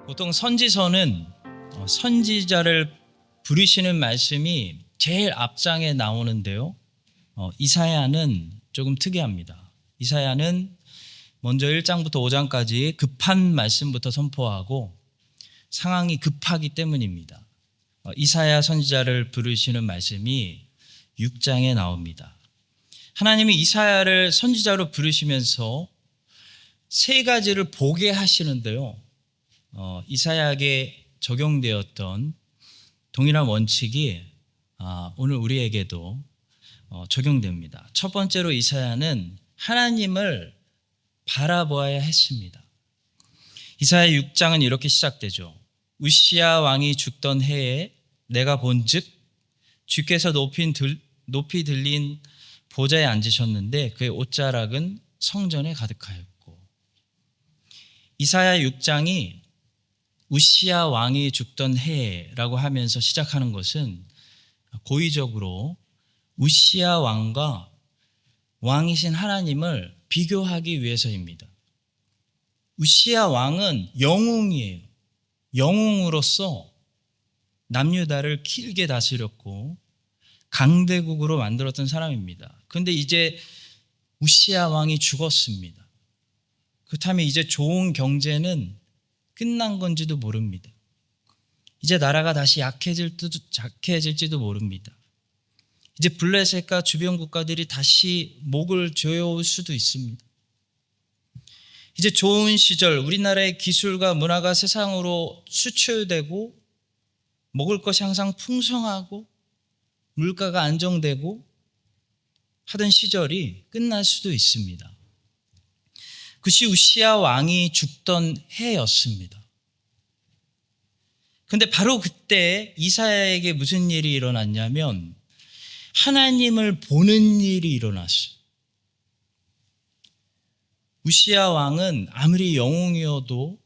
보통 선지서는 선지자를 부르시는 말씀이 제일 앞장에 나오는데요. 이사야는 조금 특이합니다. 이사야는 먼저 1장부터 5장까지 급한 말씀부터 선포하고 상황이 급하기 때문입니다. 이사야 선지자를 부르시는 말씀이 6장에 나옵니다. 하나님이 이사야를 선지자로 부르시면서 세 가지를 보게 하시는데요. 이사야에게 적용되었던 동일한 원칙이 오늘 우리에게도 적용됩니다. 첫 번째로 이사야는 하나님을 바라보아야 했습니다. 이사야 6장은 이렇게 시작되죠. 우시야 왕이 죽던 해에 내가 본즉 주께서 높이 들린 보좌에 앉으셨는데 그의 옷자락은 성전에 가득하였고, 이사야 6장이 우시야 왕이 죽던 해라고 하면서 시작하는 것은 고의적으로 우시야 왕과 왕이신 하나님을 비교하기 위해서입니다. 우시야 왕은 영웅이에요. 영웅으로서 남유다를 길게 다스렸고 강대국으로 만들었던 사람입니다. 그런데 이제 우시야 왕이 죽었습니다. 그렇다면 이제 좋은 경제는 끝난 건지도 모릅니다. 이제 나라가 다시 약해질지도 모릅니다. 이제 블레셋과 주변 국가들이 다시 목을 조여올 수도 있습니다. 이제 좋은 시절, 우리나라의 기술과 문화가 세상으로 수출되고 먹을 것이 항상 풍성하고 물가가 안정되고 하던 시절이 끝날 수도 있습니다. 그것이 우시야 왕이 죽던 해였습니다. 그런데 바로 그때 이사야에게 무슨 일이 일어났냐면 하나님을 보는 일이 일어났어요. 우시야 왕은 아무리 영웅이어도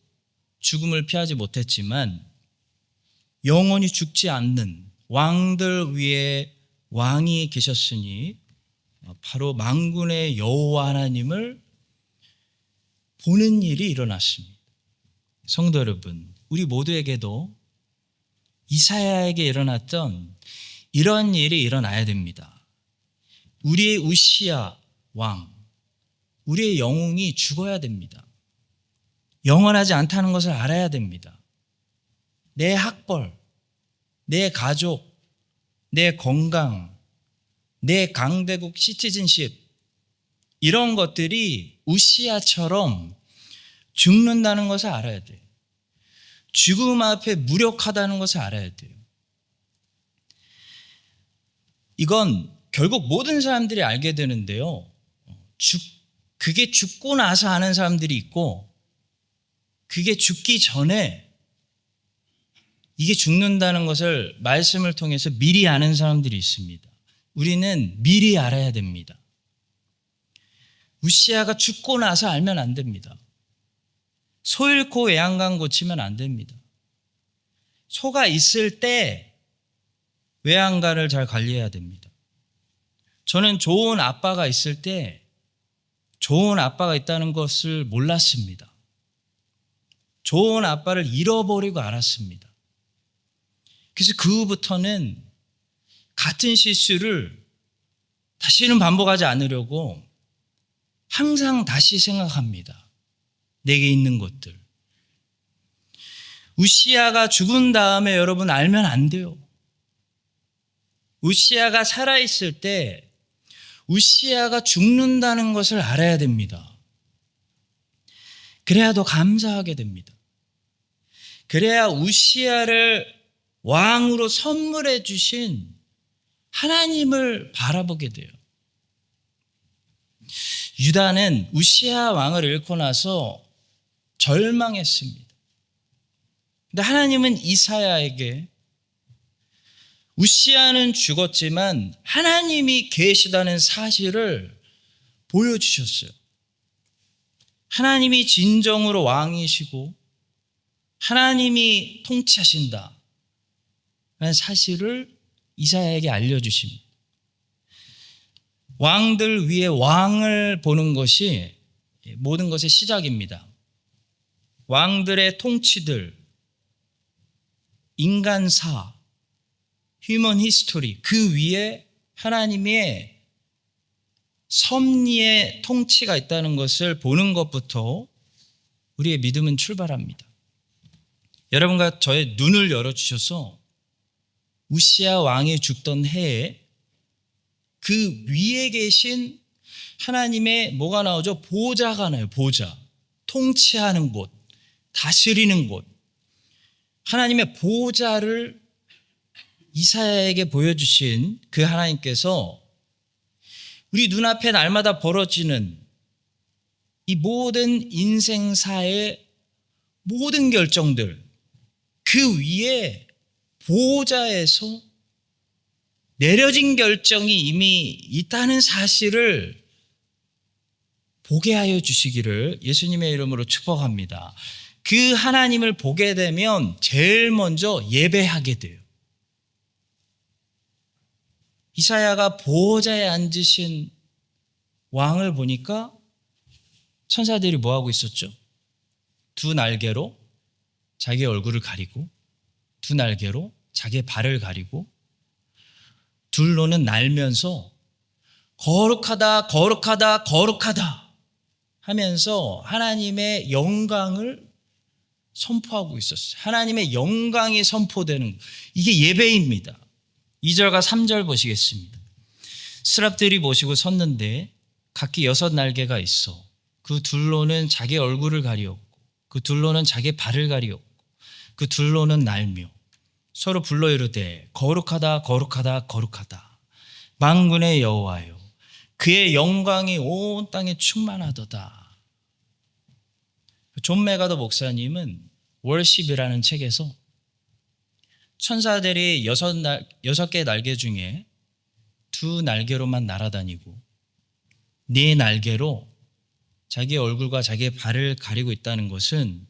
죽음을 피하지 못했지만 영원히 죽지 않는 왕들 위에 왕이 계셨으니 바로 만군의 여호와 하나님을 보는 일이 일어났습니다. 성도 여러분, 우리 모두에게도 이사야에게 일어났던 이런 일이 일어나야 됩니다. 우리의 우시야 왕, 우리의 영웅이 죽어야 됩니다. 영원하지 않다는 것을 알아야 됩니다. 내 학벌, 내 가족, 내 건강, 내 강대국 시티즌십, 이런 것들이 우시야처럼 죽는다는 것을 알아야 돼요. 죽음 앞에 무력하다는 것을 알아야 돼요. 이건 결국 모든 사람들이 알게 되는데요. 그게 죽고 나서 아는 사람들이 있고, 그게 죽기 전에 이게 죽는다는 것을 말씀을 통해서 미리 아는 사람들이 있습니다. 우리는 미리 알아야 됩니다. 우시야가 죽고 나서 알면 안 됩니다. 소 잃고 외양간 고치면 안 됩니다. 소가 있을 때 외양간을 잘 관리해야 됩니다. 저는 좋은 아빠가 있을 때 좋은 아빠가 있다는 것을 몰랐습니다. 좋은 아빠를 잃어버리고 알았습니다. 그래서 그 후부터는 같은 실수를 다시는 반복하지 않으려고 항상 다시 생각합니다. 내게 있는 것들. 우시야가 죽은 다음에 여러분 알면 안 돼요. 우시야가 살아있을 때 우시야가 죽는다는 것을 알아야 됩니다. 그래야 더 감사하게 됩니다. 그래야 우시야를 왕으로 선물해 주신 하나님을 바라보게 돼요. 유다는 우시야 왕을 잃고 나서 절망했습니다. 근데 하나님은 이사야에게 우시야는 죽었지만 하나님이 계시다는 사실을 보여주셨어요. 하나님이 진정으로 왕이시고 하나님이 통치하신다 라는 사실을 이사야에게 알려주십니다. 왕들 위에 왕을 보는 것이 모든 것의 시작입니다. 왕들의 통치들, 인간사, 휴먼 히스토리, 그 위에 하나님의 섭리의 통치가 있다는 것을 보는 것부터 우리의 믿음은 출발합니다. 여러분과 저의 눈을 열어주셔서 우시야 왕이 죽던 해에 그 위에 계신 하나님의 뭐가 나오죠? 보좌가 나요. 보좌. 통치하는 곳, 다스리는 곳. 하나님의 보좌를 이사야에게 보여주신 그 하나님께서 우리 눈앞에 날마다 벌어지는 이 모든 인생사의 모든 결정들, 그 위에 보좌에서 내려진 결정이 이미 있다는 사실을 보게 하여 주시기를 예수님의 이름으로 축복합니다. 그 하나님을 보게 되면 제일 먼저 예배하게 돼요. 이사야가 보좌에 앉으신 왕을 보니까 천사들이 뭐하고 있었죠? 두 날개로 자기 얼굴을 가리고, 두 날개로 자기 발을 가리고, 둘로는 날면서 거룩하다, 거룩하다, 거룩하다 하면서 하나님의 영광을 선포하고 있었어요. 하나님의 영광이 선포되는, 이게 예배입니다. 2절과 3절 보시겠습니다. 스랍들이 모시고 섰는데 각기 6날개가 있어 그 둘로는 자기 얼굴을 가리었고 그 둘로는 자기 발을 가리었고 그 둘로는 날며 서로 불러 이르되 거룩하다 거룩하다 거룩하다 만군의 여호와여 그의 영광이 온 땅에 충만하도다. 존 메가더 목사님은 월십이라는 책에서 천사들이 6개의 날개 중에 2날개로만 날아다니고 4날개로 자기 얼굴과 자기 발을 가리고 있다는 것은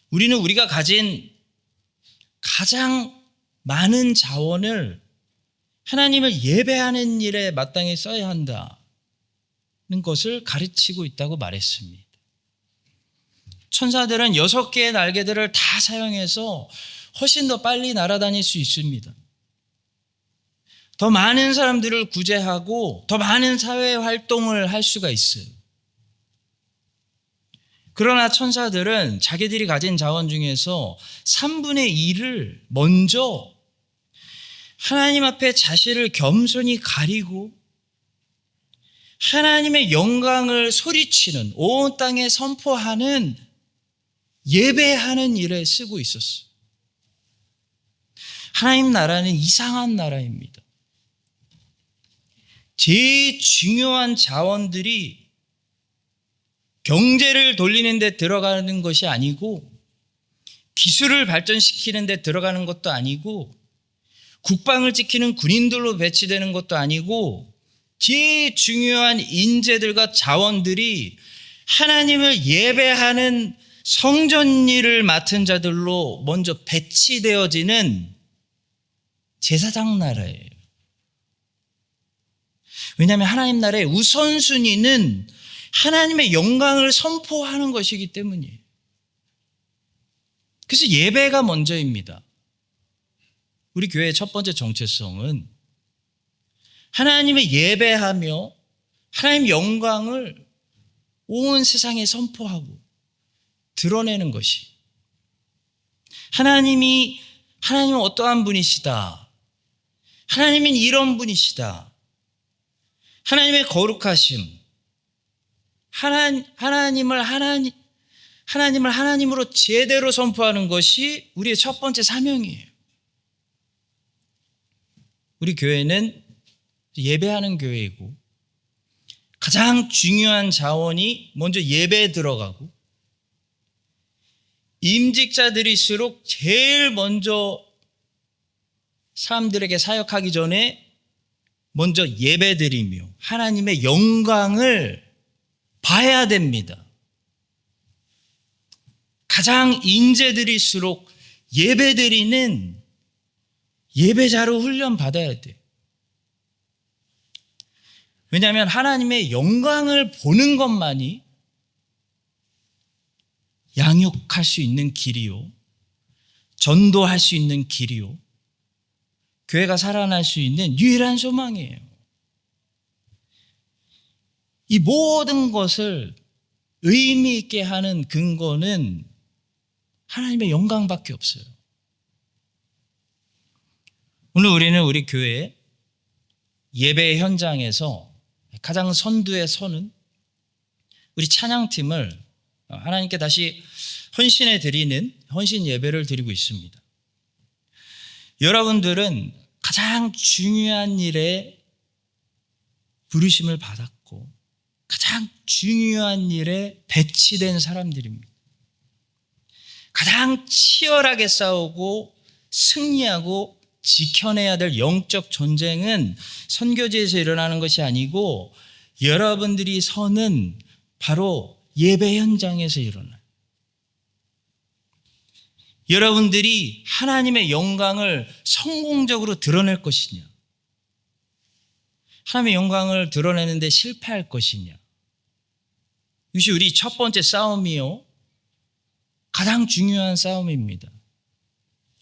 우리는 우리가 가진 가장 많은 자원을 하나님을 예배하는 일에 마땅히 써야 한다는 것을 가르치고 있다고 말했습니다. 천사들은 6개의 날개들을 다 사용해서 훨씬 더 빨리 날아다닐 수 있습니다. 더 많은 사람들을 구제하고 더 많은 사회 활동을 할 수가 있어요. 그러나 천사들은 자기들이 가진 자원 중에서 3분의 2를 먼저 하나님 앞에 자신을 겸손히 가리고 하나님의 영광을 소리치는, 온 땅에 선포하는, 예배하는 일에 쓰고 있었어요. 하나님 나라는 이상한 나라입니다. 제일 중요한 자원들이 경제를 돌리는 데 들어가는 것이 아니고 기술을 발전시키는 데 들어가는 것도 아니고 국방을 지키는 군인들로 배치되는 것도 아니고 제일 중요한 인재들과 자원들이 하나님을 예배하는 성전 일을 맡은 자들로 먼저 배치되어지는 제사장 나라예요. 왜냐하면 하나님 나라의 우선순위는 하나님의 영광을 선포하는 것이기 때문이에요. 그래서 예배가 먼저입니다. 우리 교회의 첫 번째 정체성은 하나님을 예배하며 하나님 영광을 온 세상에 선포하고 드러내는 것이, 하나님은 어떠한 분이시다, 하나님은 이런 분이시다, 하나님의 거룩하심, 하나님을 하나님으로 제대로 선포하는 것이 우리의 첫 번째 사명이에요. 우리 교회는 예배하는 교회이고 가장 중요한 자원이 먼저 예배에 들어가고 임직자들일수록 제일 먼저 사람들에게 사역하기 전에 먼저 예배드리며 하나님의 영광을 봐야 됩니다. 가장 인재들일수록 예배드리는 예배자로 훈련 받아야 돼. 왜냐하면 하나님의 영광을 보는 것만이 양육할 수 있는 길이요, 전도할 수 있는 길이요, 교회가 살아날 수 있는 유일한 소망이에요. 이 모든 것을 의미 있게 하는 근거는 하나님의 영광밖에 없어요. 오늘 우리는 우리 교회 예배 현장에서 가장 선두에 서는 우리 찬양팀을 하나님께 다시 헌신해 드리는 헌신 예배를 드리고 있습니다. 여러분들은 가장 중요한 일에 부르심을 받았고 가장 중요한 일에 배치된 사람들입니다. 가장 치열하게 싸우고 승리하고 지켜내야 될 영적 전쟁은 선교지에서 일어나는 것이 아니고 여러분들이 서는 바로 예배 현장에서 일어나요. 여러분들이 하나님의 영광을 성공적으로 드러낼 것이냐, 하나님의 영광을 드러내는데 실패할 것이냐, 이것이 우리 첫 번째 싸움이요, 가장 중요한 싸움입니다.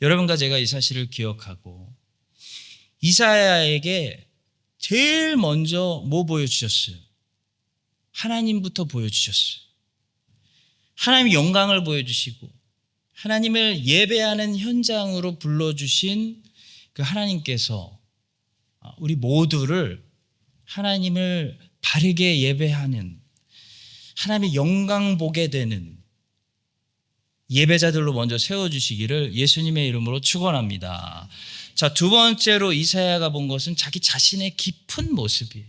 여러분과 제가 이 사실을 기억하고 이사야에게 제일 먼저 뭐 보여주셨어요? 하나님부터 보여주셨어요. 하나님의 영광을 보여주시고 하나님을 예배하는 현장으로 불러주신 그 하나님께서 우리 모두를 하나님을 바르게 예배하는, 하나님의 영광 보게 되는 예배자들로 먼저 세워주시기를 예수님의 이름으로 축원합니다. 자, 두 번째로 이사야가 본 것은 자기 자신의 깊은 모습이에요.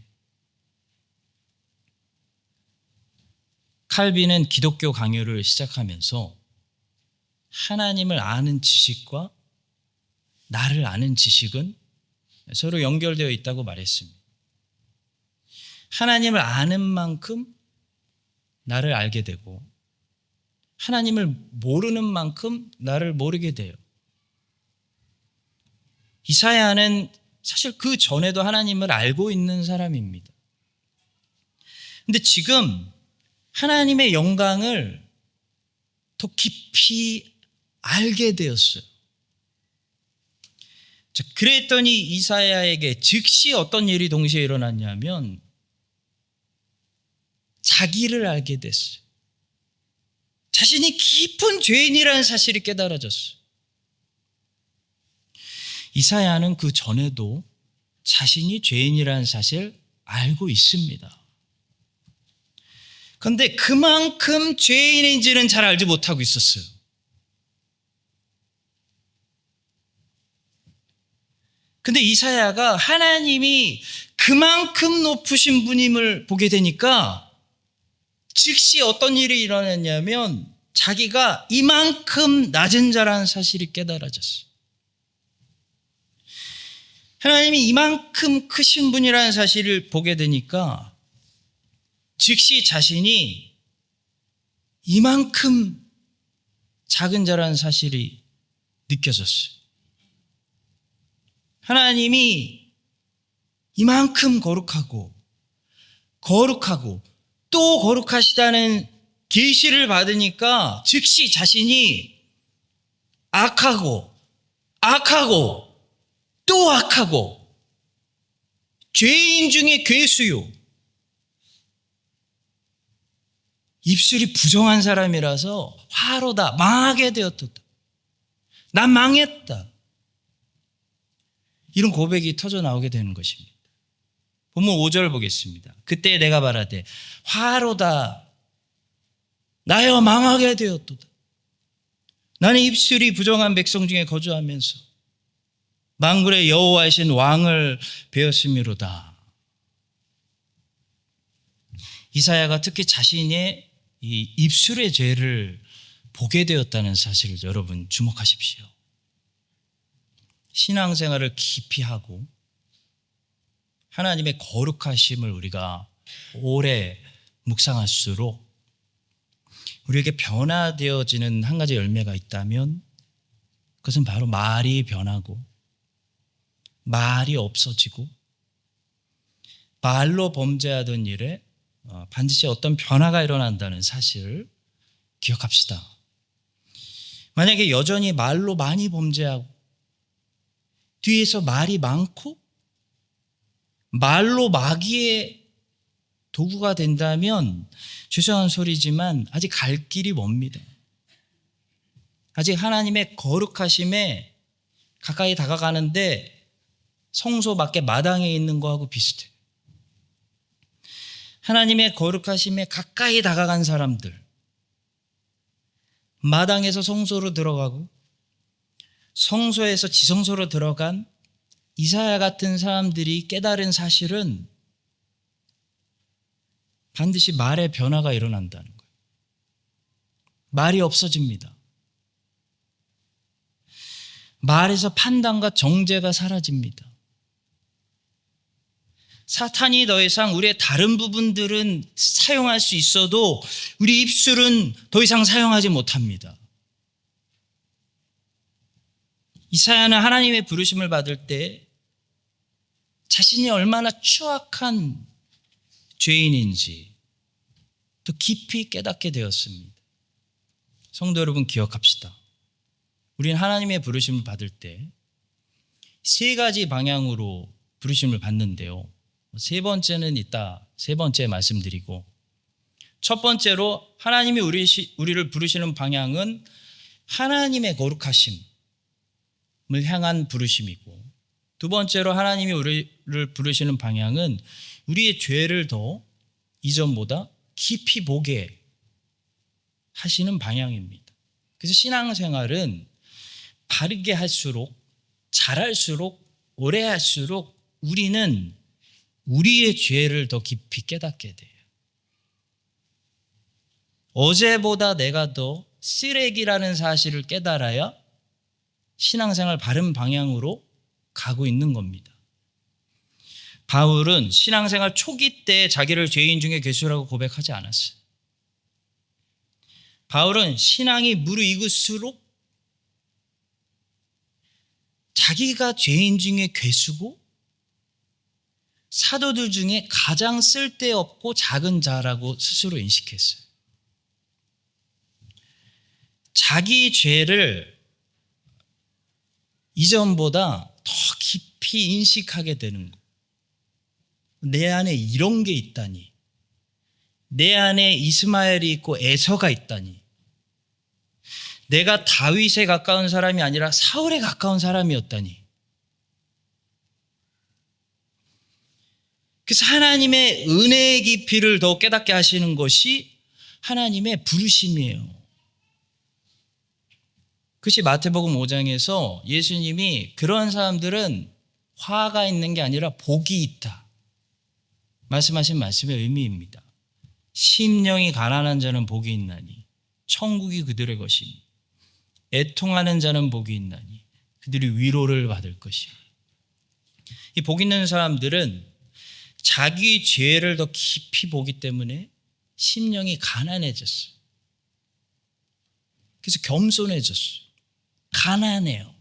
칼빈은 기독교 강요를 시작하면서 하나님을 아는 지식과 나를 아는 지식은 서로 연결되어 있다고 말했습니다. 하나님을 아는 만큼 나를 알게 되고 하나님을 모르는 만큼 나를 모르게 돼요. 이사야는 사실 그 전에도 하나님을 알고 있는 사람입니다. 근데 지금 하나님의 영광을 더 깊이 알게 되었어요. 자, 그랬더니 이사야에게 즉시 어떤 일이 동시에 일어났냐면 자기를 알게 됐어요. 자신이 깊은 죄인이라는 사실이 깨달아졌어요. 이사야는 그 전에도 자신이 죄인이라는 사실을 알고 있습니다. 그런데 그만큼 죄인인지는 잘 알지 못하고 있었어요. 근데 이사야가 하나님이 그만큼 높으신 분임을 보게 되니까 즉시 어떤 일이 일어났냐면 자기가 이만큼 낮은 자라는 사실이 깨달아졌어요. 하나님이 이만큼 크신 분이라는 사실을 보게 되니까 즉시 자신이 이만큼 작은 자라는 사실이 느껴졌어요. 하나님이 이만큼 거룩하고 또 거룩하시다는 계시를 받으니까 즉시 자신이 악하고 또 악하고 죄인 중에 괴수요, 입술이 부정한 사람이라서 화로다, 망하게 되었도다, 난 망했다, 이런 고백이 터져 나오게 되는 것입니다. 본문 5절 보겠습니다. 그때 내가 말하되 화로다, 나여 망하게 되었도다. 나는 입술이 부정한 백성 중에 거주하면서 만군의 여호와이신 왕을 배웠음이로다. 이사야가 특히 자신의 이 입술의 죄를 보게 되었다는 사실을 여러분 주목하십시오. 신앙생활을 깊이 하고 하나님의 거룩하심을 우리가 오래 묵상할수록 우리에게 변화되어지는 한 가지 열매가 있다면 그것은 바로 말이 변하고 말이 없어지고 말로 범죄하던 일에 반드시 어떤 변화가 일어난다는 사실을 기억합시다. 만약에 여전히 말로 많이 범죄하고 뒤에서 말이 많고 말로 마귀의 도구가 된다면 죄송한 소리지만 아직 갈 길이 멉니다. 아직 하나님의 거룩하심에 가까이 다가가는데 성소 밖에 마당에 있는 거하고 비슷해요. 하나님의 거룩하심에 가까이 다가간 사람들, 마당에서 성소로 들어가고 성소에서 지성소로 들어간 이사야 같은 사람들이 깨달은 사실은 반드시 말의 변화가 일어난다는 거예요. 말이 없어집니다. 말에서 판단과 정죄가 사라집니다. 사탄이 더 이상 우리의 다른 부분들은 사용할 수 있어도 우리 입술은 더 이상 사용하지 못합니다. 이사야는 하나님의 부르심을 받을 때 자신이 얼마나 추악한 죄인인지 또 깊이 깨닫게 되었습니다. 성도 여러분, 기억합시다. 우리는 하나님의 부르심을 받을 때 세 가지 방향으로 부르심을 받는데요. 세 번째는 이따 세 번째 말씀드리고, 첫 번째로 하나님이 우리를 부르시는 방향은 하나님의 거룩하심을 향한 부르심이고, 두 번째로 하나님이 우리를 부르시는 방향은 우리의 죄를 더 이전보다 깊이 보게 하시는 방향입니다. 그래서 신앙생활은 바르게 할수록, 잘할수록, 오래 할수록 우리는 우리의 죄를 더 깊이 깨닫게 돼요. 어제보다 내가 더 쓰레기라는 사실을 깨달아야 신앙생활 바른 방향으로 가고 있는 겁니다. 바울은 신앙생활 초기 때 자기를 죄인 중에 괴수라고 고백하지 않았어요. 바울은 신앙이 무르익을수록 자기가 죄인 중에 괴수고 사도들 중에 가장 쓸데없고 작은 자라고 스스로 인식했어요. 자기 죄를 이전보다 더 깊이 인식하게 되는 것. 내 안에 이런 게 있다니. 내 안에 이스마엘이 있고 에서가 있다니. 내가 다윗에 가까운 사람이 아니라 사울에 가까운 사람이었다니. 그래서 하나님의 은혜의 깊이를 더 깨닫게 하시는 것이 하나님의 부르심이에요. 그것이 마태복음 5장에서 예수님이 그런 사람들은 화가 있는 게 아니라 복이 있다 말씀하신 말씀의 의미입니다. 심령이 가난한 자는 복이 있나니 천국이 그들의 것이니, 애통하는 자는 복이 있나니 그들이 위로를 받을 것이니. 이 복 있는 사람들은 자기 죄를 더 깊이 보기 때문에 심령이 가난해졌어요. 그래서 겸손해졌어요. 가난해요.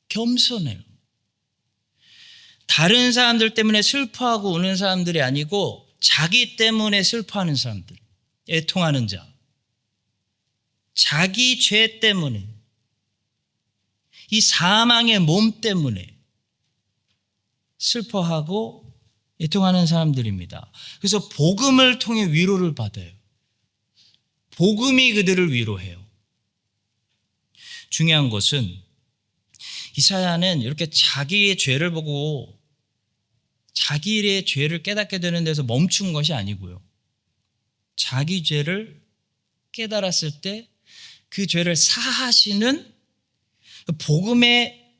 겸손해요. 다른 사람들 때문에 슬퍼하고 우는 사람들이 아니고 자기 때문에 슬퍼하는 사람들, 애통하는 자, 자기 죄 때문에, 이 사망의 몸 때문에 슬퍼하고 애통하는 사람들입니다. 그래서 복음을 통해 위로를 받아요. 복음이 그들을 위로해요. 중요한 것은 이사야는 이렇게 자기의 죄를 보고 자기의 죄를 깨닫게 되는 데서 멈춘 것이 아니고요. 자기 죄를 깨달았을 때 그 죄를 사하시는 복음의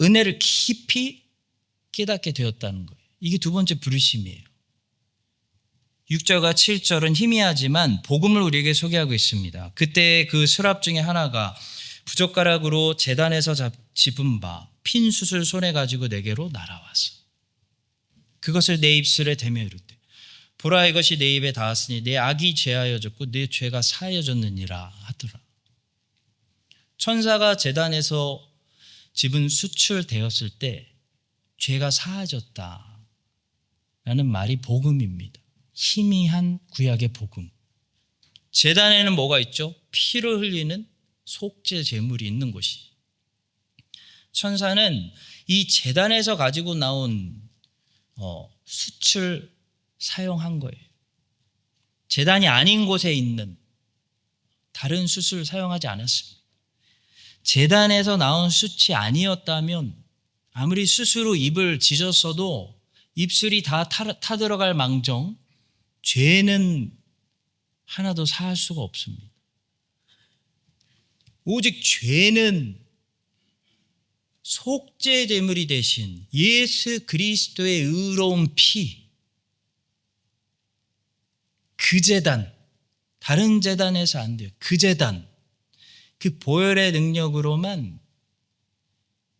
은혜를 깊이 깨닫게 되었다는 거예요. 이게 두 번째 부르심이에요. 6절과 7절은 희미하지만 복음을 우리에게 소개하고 있습니다. 그때 그 수랍 중에 하나가 부젓가락으로 제단에서 집은 바 핀 숯을 손에 가지고 내게로 날아와서 그것을 내 입술에 대며 이르되 보라, 이것이 내 입에 닿았으니 내 악이 제하여졌고 내 죄가 사하여졌느니라 하더라. 천사가 제단에서 집은 숯을 대었을 때 죄가 사하졌다. 라는 말이 복음입니다. 희미한 구약의 복음. 제단에는 뭐가 있죠? 피를 흘리는 속죄 제물이 있는 곳이. 천사는 이 제단에서 가지고 나온 숯을 사용한 거예요. 제단이 아닌 곳에 있는 다른 숯을 사용하지 않았습니다. 제단에서 나온 숯이 아니었다면 아무리 숯으로 입을 지졌어도 입술이 다 타들어갈 망정 죄는 하나도 사할 수가 없습니다. 오직 죄는 속죄 제물이 되신 예수 그리스도의 의로운 피, 그 제단, 다른 제단에서 안 돼요. 그 제단, 그 보혈의 능력으로만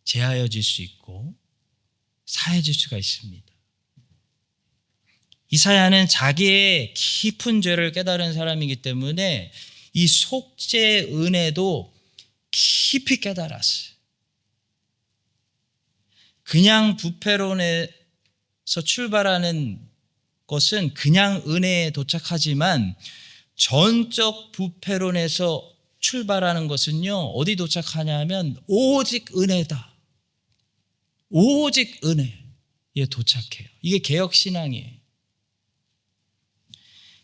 제하여질 수 있고 사해질 수가 있습니다. 이사야는 자기의 깊은 죄를 깨달은 사람이기 때문에 이 속죄 은혜도 깊이 깨달았어요. 그냥 부패론에서 출발하는 것은 그냥 은혜에 도착하지만 전적 부패론에서 출발하는 것은요, 어디 도착하냐면 오직 은혜다. 오직 은혜에 도착해요. 이게 개혁신앙이에요.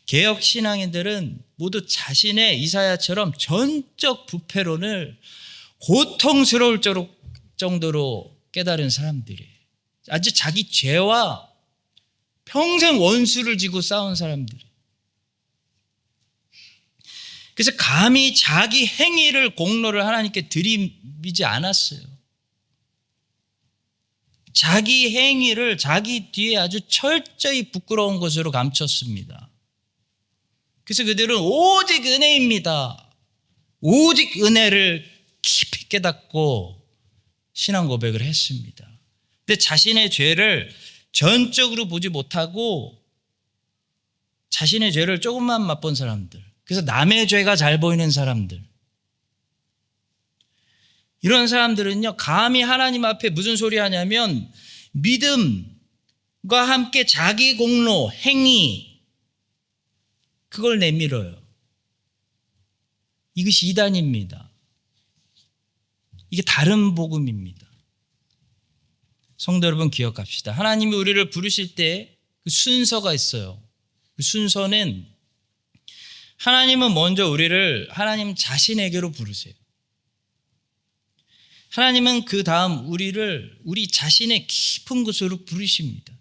개혁신앙인들은 모두 자신의 이사야처럼 전적 부패론을 고통스러울 정도로 깨달은 사람들이에요. 아주 자기 죄와 평생 원수를 지고 싸운 사람들이에요. 그래서 감히 자기 행위를 공로를 하나님께 들이미지 않았어요. 자기 행위를 자기 뒤에 아주 철저히 부끄러운 것으로 감췄습니다. 그래서 그들은 오직 은혜입니다. 오직 은혜를 깊이 깨닫고 신앙 고백을 했습니다. 근데 자신의 죄를 전적으로 보지 못하고 자신의 죄를 조금만 맛본 사람들, 그래서 남의 죄가 잘 보이는 사람들, 이런 사람들은요, 감히 하나님 앞에 무슨 소리 하냐면 믿음과 함께 자기 공로, 행위, 그걸 내밀어요. 이것이 이단입니다. 이게 다른 복음입니다. 성도 여러분, 기억합시다. 하나님이 우리를 부르실 때 그 순서가 있어요. 그 순서는 하나님은 먼저 우리를 하나님 자신에게로 부르세요. 하나님은 그 다음 우리를 우리 자신의 깊은 곳으로 부르십니다.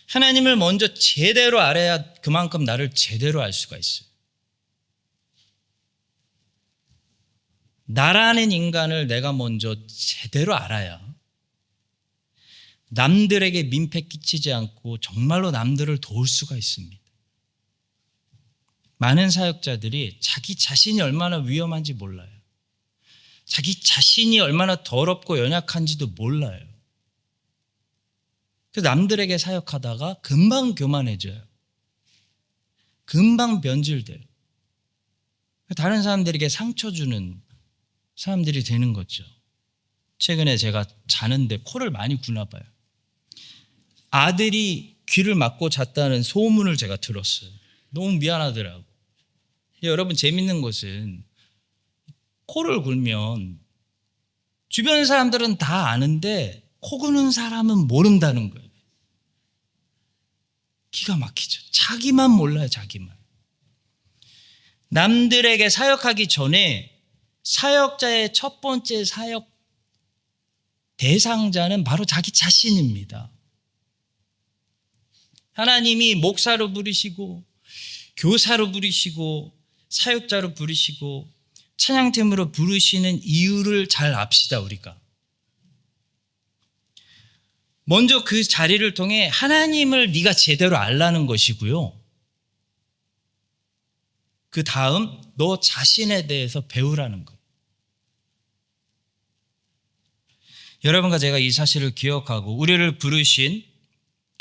하나님을 먼저 제대로 알아야 그만큼 나를 제대로 알 수가 있어요. 나라는 인간을 내가 먼저 제대로 알아야 남들에게 민폐 끼치지 않고 정말로 남들을 도울 수가 있습니다. 많은 사역자들이 자기 자신이 얼마나 위험한지 몰라요. 자기 자신이 얼마나 더럽고 연약한지도 몰라요. 그래서 남들에게 사역하다가 금방 교만해져요. 금방 변질돼요. 다른 사람들에게 상처 주는 사람들이 되는 거죠. 최근에 제가 자는데 코를 많이 구나 봐요. 아들이 귀를 막고 잤다는 소문을 제가 들었어요. 너무 미안하더라고. 여러분, 재밌는 것은 코를 골면 주변 사람들은 다 아는데 코 고는 사람은 모른다는 거예요. 기가 막히죠. 자기만 몰라요, 자기만. 남들에게 사역하기 전에 사역자의 첫 번째 사역 대상자는 바로 자기 자신입니다. 하나님이 목사로 부르시고 교사로 부르시고 사역자로 부르시고 찬양팀으로 부르시는 이유를 잘 압시다. 우리가 먼저 그 자리를 통해 하나님을 네가 제대로 알라는 것이고요, 그 다음 너 자신에 대해서 배우라는 것. 여러분과 제가 이 사실을 기억하고 우리를 부르신,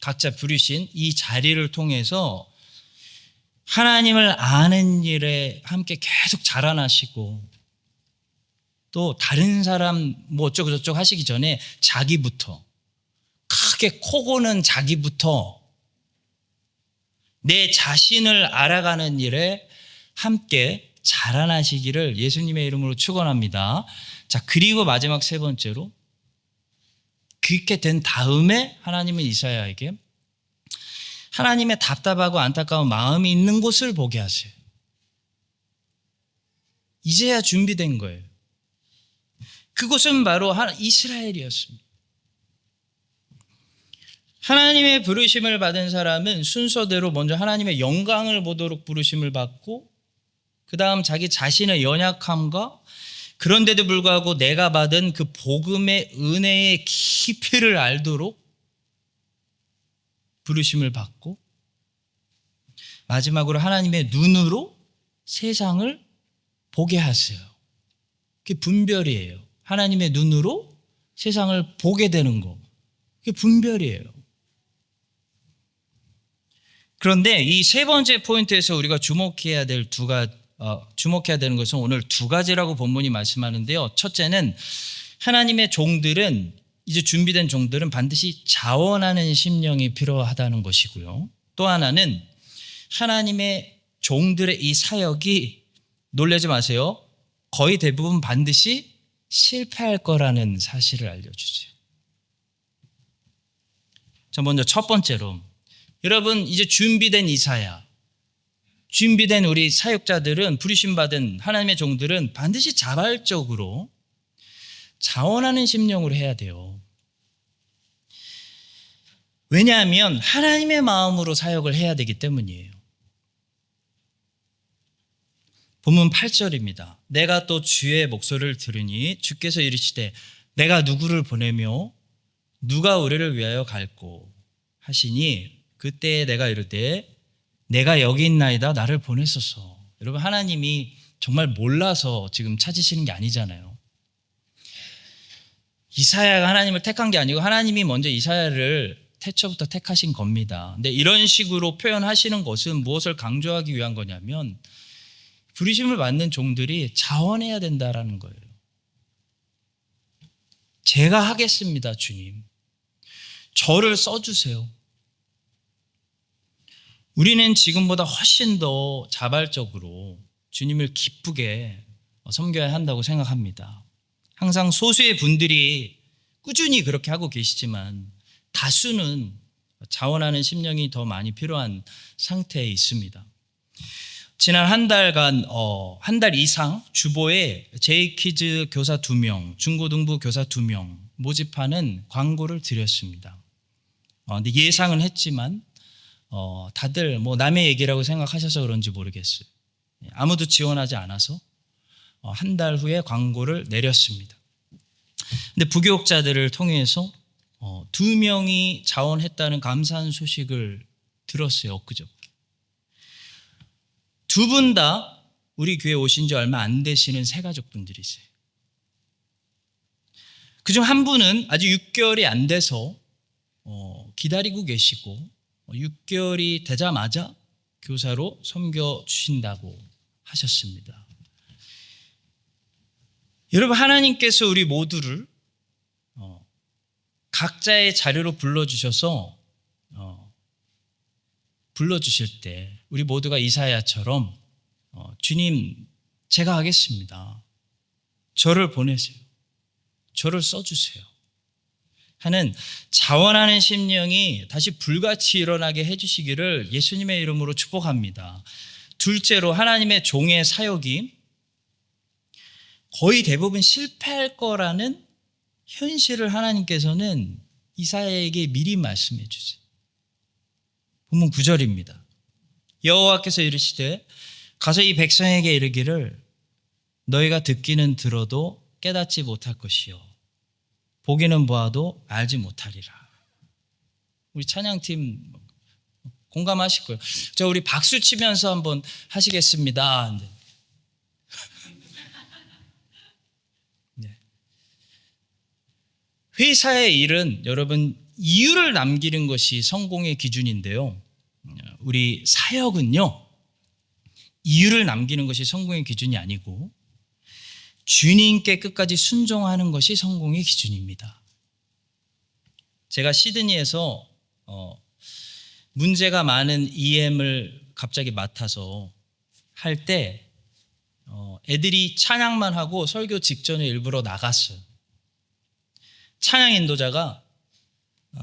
각자 부르신 이 자리를 통해서 하나님을 아는 일에 함께 계속 자라나시고, 또 다른 사람 뭐 어쩌고 저쩌고 하시기 전에 자기부터 크게 코 고는 자기부터 내 자신을 알아가는 일에 함께 자라나시기를 예수님의 이름으로 축원합니다. 자, 그리고 마지막 세 번째로, 그렇게 된 다음에 하나님은 이사야에게 하나님의 답답하고 안타까운 마음이 있는 곳을 보게 하세요. 이제야 준비된 거예요. 그곳은 바로 이스라엘이었습니다. 하나님의 부르심을 받은 사람은 순서대로 먼저 하나님의 영광을 보도록 부르심을 받고, 그 다음 자기 자신의 연약함과 그런데도 불구하고 내가 받은 그 복음의 은혜의 깊이를 알도록 부르심을 받고, 마지막으로 하나님의 눈으로 세상을 보게 하세요. 그게 분별이에요. 하나님의 눈으로 세상을 보게 되는 거, 그게 분별이에요. 그런데 이 세 번째 포인트에서 우리가 주목해야 되는 것은 오늘 두 가지라고 본문이 말씀하는데요. 첫째는 하나님의 종들은, 이제 준비된 종들은 반드시 자원하는 심령이 필요하다는 것이고요. 또 하나는 하나님의 종들의 이 사역이, 놀라지 마세요, 거의 대부분 반드시 실패할 거라는 사실을 알려주세요. 자, 먼저 첫 번째로, 여러분, 이제 준비된 이사야, 준비된 우리 사역자들은, 부르심받은 하나님의 종들은 반드시 자발적으로 자원하는 심령으로 해야 돼요. 왜냐하면 하나님의 마음으로 사역을 해야 되기 때문이에요. 본문 8절입니다. 내가 또 주의 목소리를 들으니 주께서 이르시되 내가 누구를 보내며 누가 우리를 위하여 갈꼬 하시니 그때 내가 이르되 내가 여기 있나이다, 나를 보내소서. 여러분, 하나님이 정말 몰라서 지금 찾으시는 게 아니잖아요. 이사야가 하나님을 택한 게 아니고 하나님이 먼저 이사야를 태초부터 택하신 겁니다. 근데 이런 식으로 표현하시는 것은 무엇을 강조하기 위한 거냐면, 부르심을 받는 종들이 자원해야 된다라는 거예요. 제가 하겠습니다, 주님. 저를 써주세요. 우리는 지금보다 훨씬 더 자발적으로 주님을 기쁘게 섬겨야 한다고 생각합니다. 항상 소수의 분들이 꾸준히 그렇게 하고 계시지만 다수는 자원하는 심령이 더 많이 필요한 상태에 있습니다. 지난 한 달 이상 주보에 J키즈 교사 2명, 중고등부 교사 2명 모집하는 광고를 드렸습니다. 근데 예상은 했지만 다들 남의 얘기라고 생각하셔서 그런지 모르겠어요. 아무도 지원하지 않아서 한 달 후에 광고를 내렸습니다. 근데 부교육자들을 통해서 2명이 자원했다는 감사한 소식을 들었어요, 엊그저께. 두 분 다 우리 교회 오신 지 얼마 안 되시는 새가족분들이세요. 그중 한 분은 아직 6개월이 안 돼서 기다리고 계시고 6개월이 되자마자 교사로 섬겨주신다고 하셨습니다. 여러분, 하나님께서 우리 모두를 각자의 자리로 불러주셔서 불러주실 때 우리 모두가 이사야처럼 주님, 제가 하겠습니다, 저를 보내세요, 저를 써주세요 하는 자원하는 심령이 다시 불같이 일어나게 해주시기를 예수님의 이름으로 축복합니다. 둘째로, 하나님의 종의 사역이 거의 대부분 실패할 거라는 현실을 하나님께서는 이사야에게 미리 말씀해 주세요. 본문 9절입니다. 여호와께서 이르시되 가서 이 백성에게 이르기를 너희가 듣기는 들어도 깨닫지 못할 것이요 보기는 보아도 알지 못하리라. 우리 찬양팀 공감하실 거예요. 자, 우리 박수 치면서 한번 하시겠습니다. 회사의 일은 여러분 이유를 남기는 것이 성공의 기준인데요. 우리 사역은요, 이유를 남기는 것이 성공의 기준이 아니고 주님께 끝까지 순종하는 것이 성공의 기준입니다. 제가 시드니에서 문제가 많은 EM을 갑자기 맡아서 할 때 애들이 찬양만 하고 설교 직전에 일부러 나갔어요. 찬양 인도자가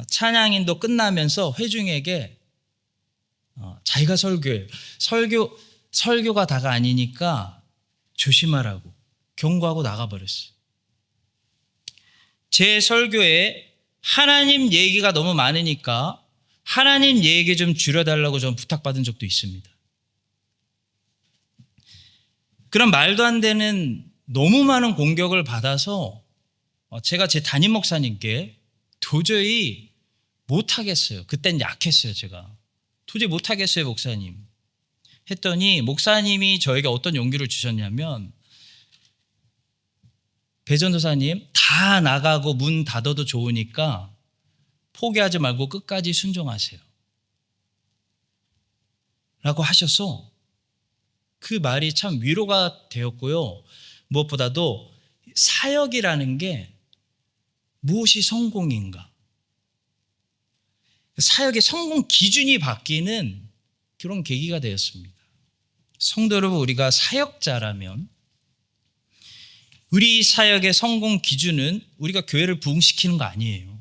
찬양 인도 끝나면서 회중에게 자기가 설교해요. 설교가 다가 아니니까 조심하라고 경고하고 나가버렸어요. 제 설교에 하나님 얘기가 너무 많으니까 하나님 얘기 좀 줄여달라고 전 부탁받은 적도 있습니다. 그런 말도 안 되는 너무 많은 공격을 받아서 제가 제 담임 목사님께 도저히 못하겠어요. 그땐 약했어요. 제가 도저히 못하겠어요 목사님 했더니 목사님이 저에게 어떤 용기를 주셨냐면, 배전도사님 다 나가고 문 닫아도 좋으니까 포기하지 말고 끝까지 순종하세요 라고 하셔서 그 말이 참 위로가 되었고요. 무엇보다도 사역이라는 게 무엇이 성공인가, 사역의 성공 기준이 바뀌는 그런 계기가 되었습니다. 성도 여러분, 우리가 사역자라면 우리 사역의 성공 기준은 우리가 교회를 부흥시키는 거 아니에요.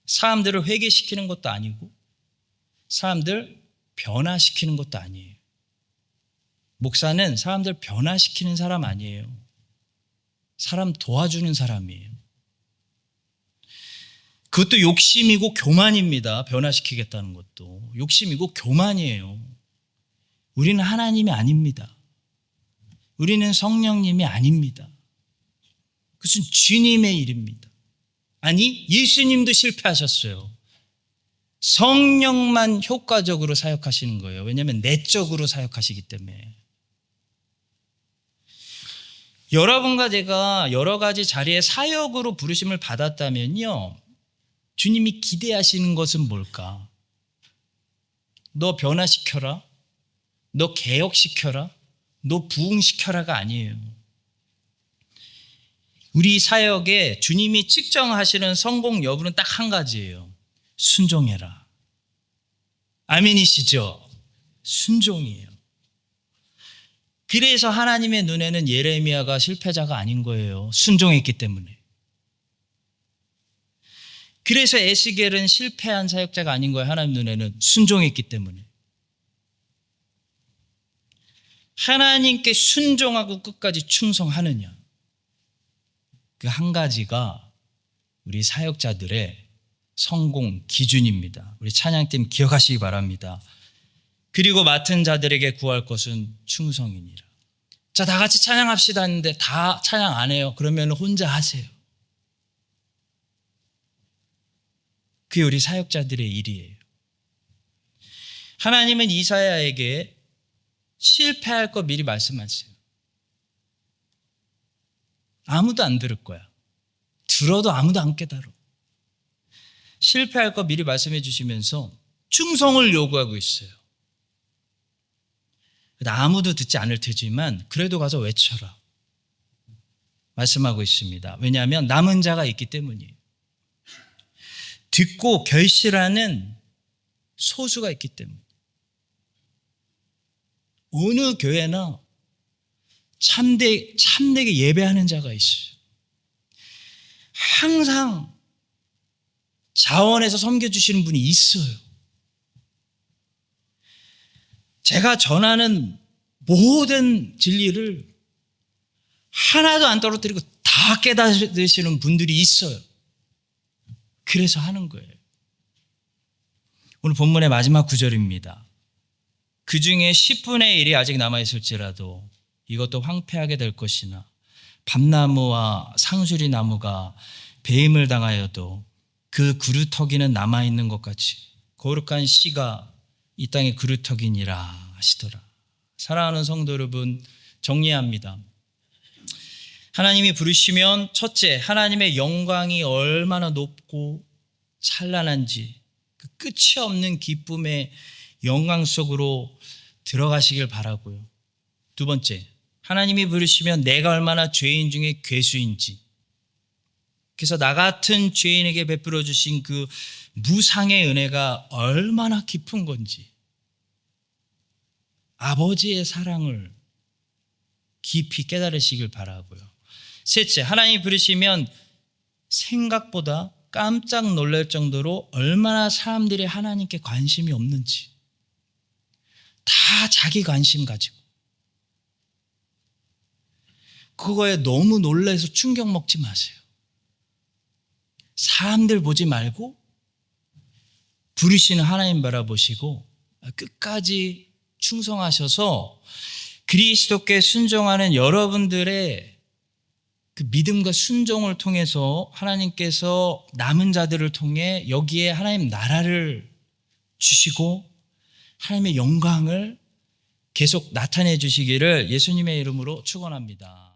사람들을 회개시키는 것도 아니고 사람들 변화시키는 것도 아니에요. 목사는 사람들 변화시키는 사람 아니에요. 사람 도와주는 사람이에요. 그것도 욕심이고 교만입니다. 변화시키겠다는 것도 욕심이고 교만이에요. 우리는 하나님이 아닙니다. 우리는 성령님이 아닙니다. 그것은 주님의 일입니다. 아니, 예수님도 실패하셨어요. 성령만 효과적으로 사역하시는 거예요. 왜냐하면 내적으로 사역하시기 때문에. 여러분과 제가 여러 가지 자리에 사역으로 부르심을 받았다면요, 주님이 기대하시는 것은 뭘까? 너 변화시켜라, 너 개혁시켜라, 너 부흥시켜라가 아니에요. 우리 사역에 주님이 측정하시는 성공 여부는 딱 한 가지예요. 순종해라. 아멘이시죠? 순종이에요. 그래서 하나님의 눈에는 예레미야가 실패자가 아닌 거예요. 순종했기 때문에. 그래서 에스겔은 실패한 사역자가 아닌 거예요. 하나님 눈에는 순종했기 때문에. 하나님께 순종하고 끝까지 충성하느냐, 그 한 가지가 우리 사역자들의 성공 기준입니다. 우리 찬양팀 기억하시기 바랍니다. 그리고 맡은 자들에게 구할 것은 충성이니라. 자, 다 같이 찬양합시다 했는데 다 찬양 안 해요. 그러면 혼자 하세요. 그게 우리 사역자들의 일이에요. 하나님은 이사야에게 실패할 거 미리 말씀하세요. 아무도 안 들을 거야. 들어도 아무도 안 깨달아. 실패할 거 미리 말씀해 주시면서 충성을 요구하고 있어요. 아무도 듣지 않을 테지만 그래도 가서 외쳐라 말씀하고 있습니다. 왜냐하면 남은 자가 있기 때문이에요. 듣고 결실하는 소수가 있기 때문에. 어느 교회나 참되게 예배하는 자가 있어요. 항상 자원해서 섬겨주시는 분이 있어요. 제가 전하는 모든 진리를 하나도 안 떨어뜨리고 다 깨닫으시는 분들이 있어요. 그래서 하는 거예요. 오늘 본문의 마지막 구절입니다. 그 중에 10분의 1이 아직 남아있을지라도 이것도 황폐하게 될 것이나 밤나무와 상수리 나무가 배임을 당하여도 그 그루터기는 남아있는 것 같이 거룩한 씨가 이 땅의 그루터기니라 하시더라. 사랑하는 성도 여러분, 정리합니다. 하나님이 부르시면 첫째, 하나님의 영광이 얼마나 높고 찬란한지 그 끝이 없는 기쁨의 영광 속으로 들어가시길 바라고요. 두 번째, 하나님이 부르시면 내가 얼마나 죄인 중에 괴수인지 그래서 나 같은 죄인에게 베풀어 주신 그 무상의 은혜가 얼마나 깊은 건지, 아버지의 사랑을 깊이 깨달으시길 바라고요. 셋째, 하나님이 부르시면 생각보다 깜짝 놀랄 정도로 얼마나 사람들이 하나님께 관심이 없는지, 다 자기 관심 가지고 그거에 너무 놀라서 충격 먹지 마세요. 사람들 보지 말고 부르시는 하나님 바라보시고 끝까지 충성하셔서 그리스도께 순종하는 여러분들의 그 믿음과 순종을 통해서 하나님께서 남은 자들을 통해 여기에 하나님 나라를 주시고 하나님의 영광을 계속 나타내 주시기를 예수님의 이름으로 축원합니다.